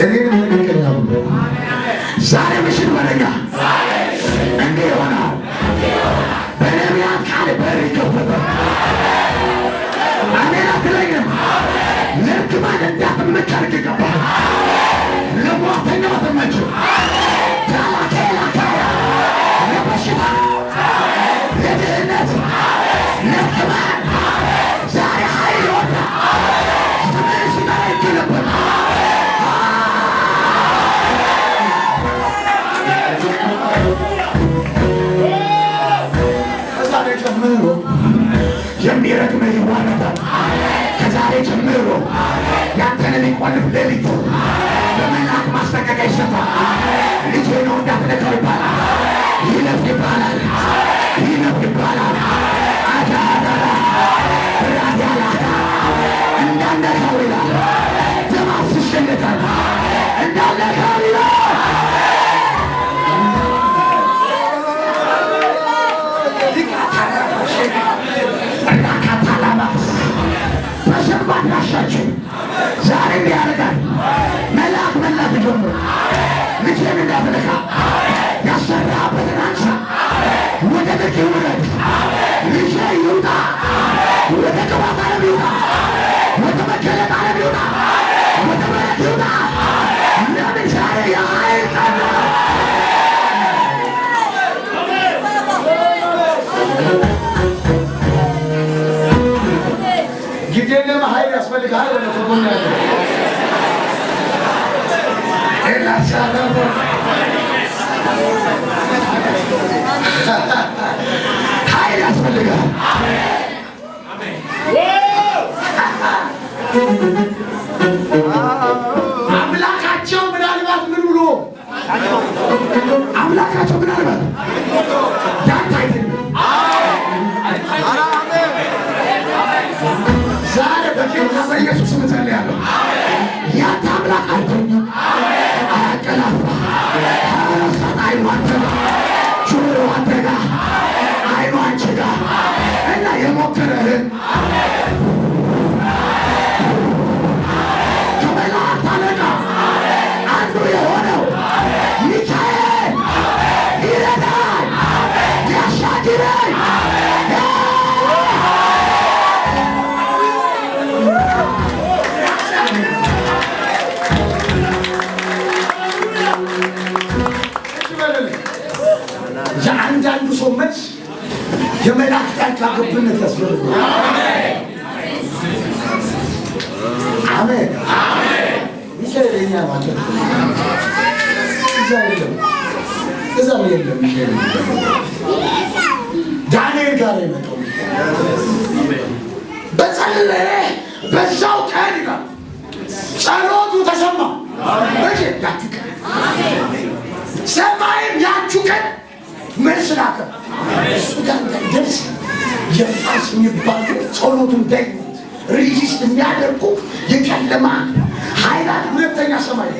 እኔን ይልከኛል። ዛሬ ምሽት በረኛ እንዴ ይሆናል። በነቢያት ቃል በር ይከፈታል። አሜን አትለኝም? ለርግማን እንዳትመች አድርግ ይገባል። ለሟርተኛው አትመችም። ለበሽታ፣ ለድህነት፣ ለርግማን ዛሬ ኃይል ይወጣል። ዘመን ሲመራ ይገለበጣል። ከዛሬ ጀምሮ የሚረግምህ ይዋረዳል። ከዛሬ ጀምሮ ያንተን የሚቆልፍ ሌሊት በመልአክ ማስጠንቀቂያ ይሰጣል። ልጄ ነው እንዳትነካው ይባላል። ይለፍ ይባላል። ይለፍ ይባላል። አዳራ ራዲያላዳ እንዳነካው ይላል። ደማስሽለታል እንዳነካው ይላል። በሰባናሻችን ዛሬ ያደርጋል። መልአክ መላክ ጀምሮ ልጄን እንዳትነካ ያሰራበትን አንሳ። ወደ ደግ ውረድ። ልጄ ይውጣ። ወደ ቅባት ዓለም ይውጣ። ወደ መገለጥ ዓለም ይውጣ። ወደ መሬት ይውጣ። ለምን ዛሬ የኃይል ቀን ነው። ጊዜንም ኃይል ያስፈልግሃል። ወደ ተጎን ያለ ኃይል ያስፈልግሃል። አምላካቸው ምናልባት ምን ብሎ አምላካቸው ምናልባት ዳንታ ዛሬ በጌታ በኢየሱስ ስም ጸልያለሁ። ያንተ አምላክ አይተኛም፣ አያንቀላፋ። አይኑ አንተ ጋር፣ ጆሮ አንተ ጋር፣ አይኑ አንቺ ጋር እና የሞከረህን ከመላእክት አለቃ አንዱ የሆነው ሚካኤል ይረዳል፣ ያሻግረኝ። የአንዳንዱ ሰው መልስ የመላእክት ጣልቃ ገብነት ያስፈልጋል። አሜን አሜን። ሚካኤል ማለት እዛ የለም፣ እዛ የለም። ሚካኤል ዳንኤል ጋር የመጣው በጸለየ በዛው ቀን ይላል ጸሎቱ ተሰማ። እሺ ያቺ ቀን ሰማይም ያቺ ቀን መልስ ላከ። እሱ ጋር ደርስ የፋስ የሚባሉ ጸሎቱን ደግሞ ሪጂስት የሚያደርጉ የጨለማ ኃይላት ሁለተኛ ሰማይ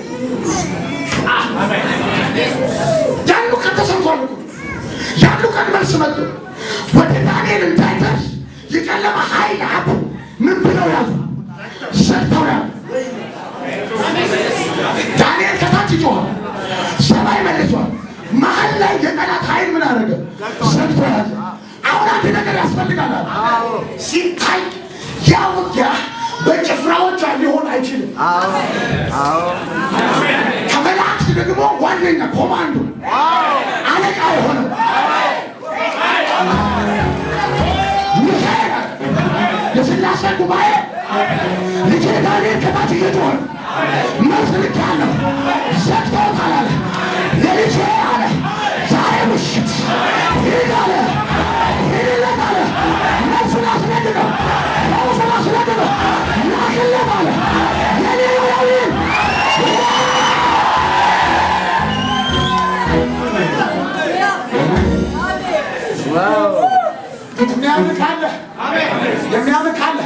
ያሉ ቀን ተሰምቷል። ያሉ ቀን መልስ መጡ። ወደ ዳንኤል እንዳይደርስ የጨለማ ኃይላት ምን ብለው ያዙ? ሰርተው ያዙ። ዳንኤል ከታች ይጮኻል፣ ሰማይ መልሷል። መሀል ላይ የጠላት ኃይል ምን አደረገ? ሰርቶ ያዘ። አሁን አንድ ነገር ያስፈልጋል። ሲታይ ያ ውጊያ በጭፍራዎች ሊሆን አይችልም። ከመላእክት ደግሞ ዋነኛ ኮማንዶ አለቃ የሆነው ሚካኤል የሥላሴ ጉባኤ ልጄ ዳንኤል ከታች እየጮኸ መልስ ልኬአለሁ፣ ዘግተውታል አለ። ለልጄ አለ ዛሬ ምሽት ሂድ አለ፣ ሂድለት አለ። መልሱን አስነግረው፣ ፈውሱን አስነግረው፣ ላክለት አለ። የኔ ያዊን የሚያምክ አለ፣ የሚያምክ አለ።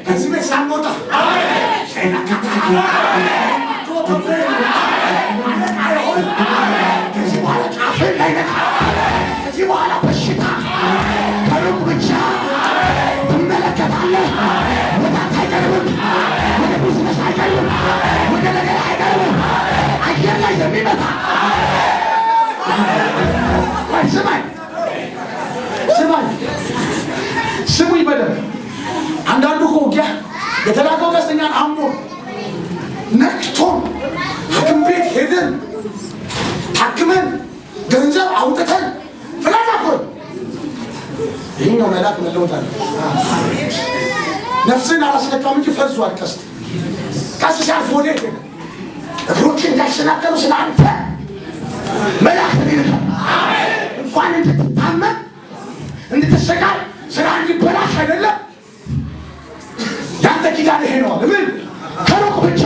ከዚህ ቤት ሳንወጣ ከዚህ በኋላ ጫፍን ላይ ነካ። ከዚህ በኋላ በሽታ ከሩቅ ብቻ ትመለከታለህ። ወደ አንተ አይቀርብም፣ ወደ ቢዝነስ አይቀርብም፣ ወደ ነገር አይቀርብም። የተላከው ቀስተኛን አምኖ ነቅቶን ሐኪም ቤት ሄደን ታክመን ገንዘብ አውጥተን ፍላታኮን ይህኛው መልአክ መለወጥ አለ። ነፍስን አላስነካም እንጂ ፈዟል። ቀስ ሲያልፍ ወደ እግሮች እንዳይሰናከሉ ስለ አንተ መልአክ ይልካል። እንኳን እንድትታመም እንድትሰቃይ ስራ እንዲበላሽ አይደለም ያንተ ኪዳን ይሄ ነው። ምን ከሩቅ ብቻ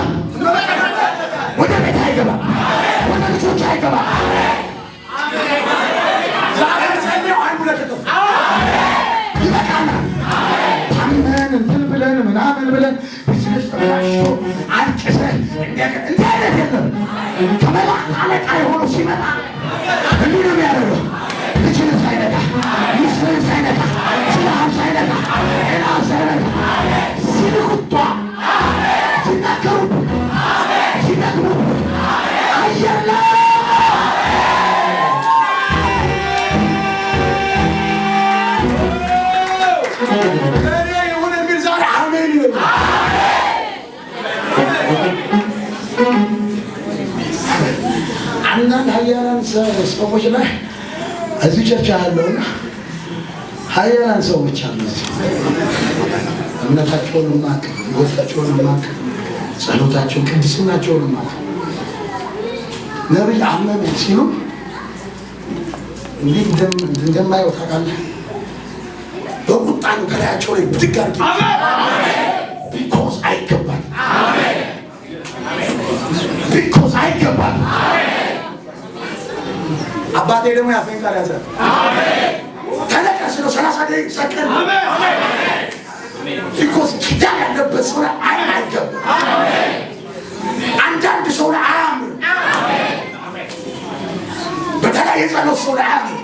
ወደ ቤት አይገባም፣ ወደ ልጆች አይገባም። ዛሬ ጸልየው አይሙለት ተከፍ ይበቃናል። ታመን እንትን ብለን ምናምን ብለን ቢዝነስ ተበላሽቶ አንጭሰን እንደ አይነት የለም። ከመላእክት አለቃ የሆነው ሲመጣ እንዲህ ነው የሚያደርገው። ልጅን ሳይነካ፣ ሚስትህን ሳይነካ፣ ስራህን ሳይነካ፣ ጤናህን ሳይነካ ሲልኩቷ ሲናገሩብህ ሲነግሩብህ አየር ላይ አንዳንድ ሀያላን ሰዎች ላይ እዚህ ቸርች ያለውና ሀያላን ሰዎች አሉ። እምነታቸውን ማቅ፣ ሕይወታቸውን ማቅ፣ ጸሎታቸውን፣ ቅድስናቸውን ማቅ። ነቢይ አመመኝ ሲሉ እንዴት እንደማየው ታውቃለህ? በቁጣ ነው ከላያቸው ላይ ብድግ አድርጌ ቢኮዝ አይገባል፣ ቢኮዝ አይገባል። አባቴ ደግሞ ያፈኝ ቃል ያዘ ተነቀስ ነው 30 ሰከንድ ቢኮዝ ኪዳን ያለበት ሰው ላይ አይገባም። አንዳንድ ሰው ላይ አያምር፣ በተለይ የጸሎት ሰው ላይ አያምር።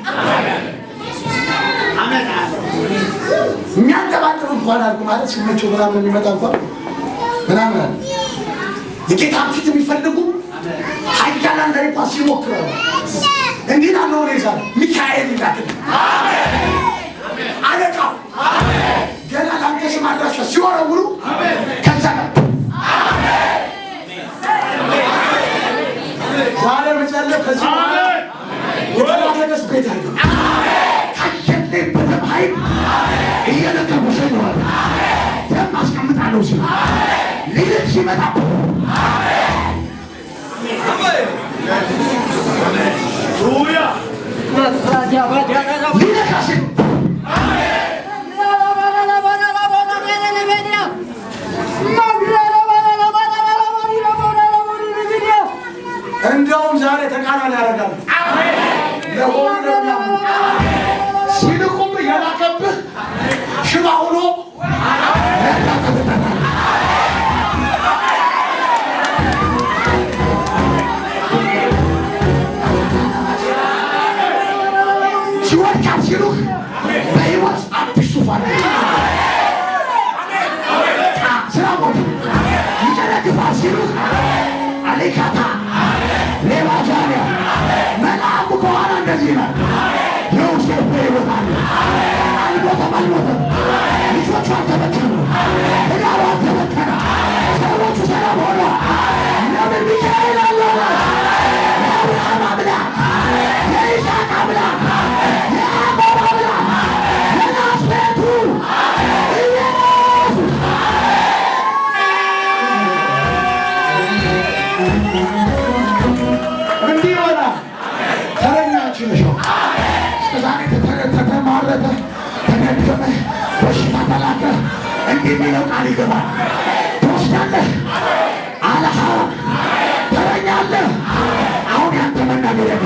የሚያንጠባጥሩ እንኳን አልኩ ማለት ሲመቸው ምናምን የሚመጣ እንኳን ምናምን አለ። የጌታ ፊት የሚፈልጉ ሀያላን ላይ እንኳን ሲሞክሩ እንዲህ ላለው ነው ይዛል። ሚካኤል ይላል አለቃው ገና ላንተ ስም አድራሻ ሲወረውሩ ከዛ ነው ዛሬ መጨለፍ ከዚህ ወላደስ ቤት አለ ካሸቴ በተባይ እየነገሩ ሰይዋል ተማስቀምጣለው ሲል ሊልክ ሲመጣ ሩያ ወራጃ ባጃራ ሊልካስ እንደውም ዛሬ ተቃራኒ ያደርጋል። ለሆነ ሲልኩብህ የላከብህ ሽባ ሆኖ ሲወድቃል ሲሉህ በሕይወት አዲስ ዙፋን ስራ ቦታ ይጨነግፋል ሲሉህ አሌካታ ሌባጃሪያ መልአኩ ከኋላ እንደዚህ ነው። ዮሴፍ በሕይወት አለ። አልሞተም አልሞተም። ልጆቹ አልተበተኑ፣ ትዳሩ አልተበተነ፣ ሰዎቹ ሰላም ሆነ። ለምን ሚካኤል አለ? የአብርሃም አምላክ፣ የይስሐቅ አምላክ፣ የያዕቆብ አምላክ፣ የናዝሬቱ ኢየሱስ እንዲህ ሆነ። ተረኛችን ነው እስከዛሬ ተተማረተ፣ ተደገመ፣ በሽታ ተላከ። እንዲህ የሚለው ቃል ይገባል። ትወስዳለህ አለሃ ተረኛለህ። አሁን ያንተ መናገር የለ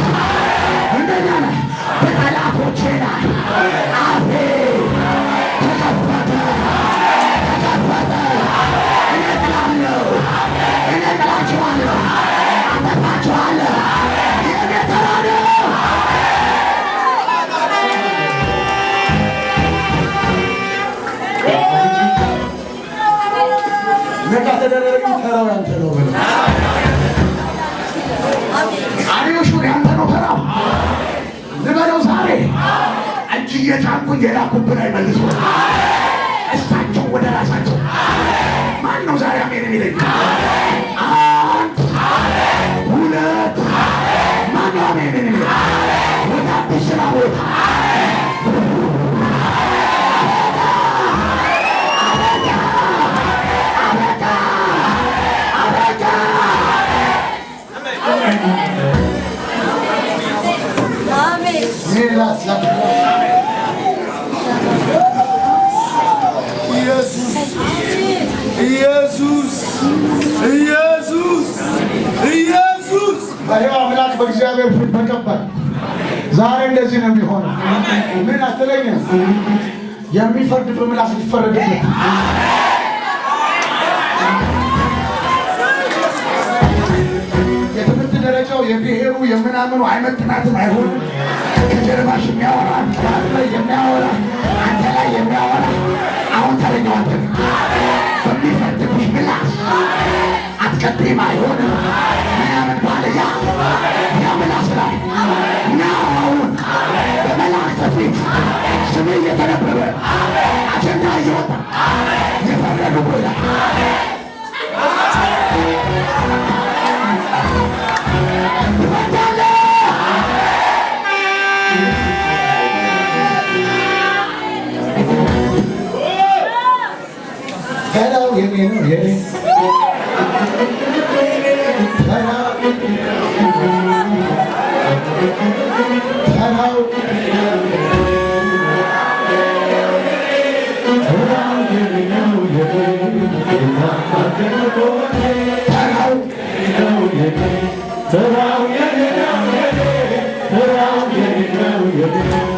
እንደኛ ነህ። በጠላቶቼ ላይ አፌ ተከፈተ ተከፈተ። እኔ እጥላለሁ፣ እኔ እጥላችኋለሁ፣ አጠፋችኋለሁ። የእኔ ተራ ነው። ነቃ ተደረገ። ተራው ያንተ ነው ብለው አሪዮሹን ያንተ ነው ተራው ልበለው። ዛሬ እጅ እየጫንኩኝ የላኩብን አይመልሱ። እስታቸው ወደ ራሳቸው የሚለኝ አንድ ሁለት ማነው አሜን የሚለኝ ወደ አዲስ ስራ ቦታ አምላክ በእግዚአብሔር ፊት ተቀበል። ዛሬ እንደዚህ ነው የሚሆነው። ምን አትለኝም? የሚፈርድ በምላስ ሊፈረድበት የትምህርት ደረጃው የብሔሩ የምናምኑ አይመጥናትም፣ አይሆንም። ከጀርባሽ የሚያወራ አንተ ላይ የሚያወራ አንተ ላይ የሚያወራ አሁን ተረኛው አንተ በሚፈርድብሽ ምላስ አትቀጥይም፣ አይሆንም ምናምን ባለ ያ ምላስ ላይ ነው አሁን በመላእክት ፊት ስሜ እየተነበበ አጀንዳ እየወጣ የፈረዱ ቦታ ተራው የኔ ነው የኔ ተራው ተራው የኔ ነው የኔ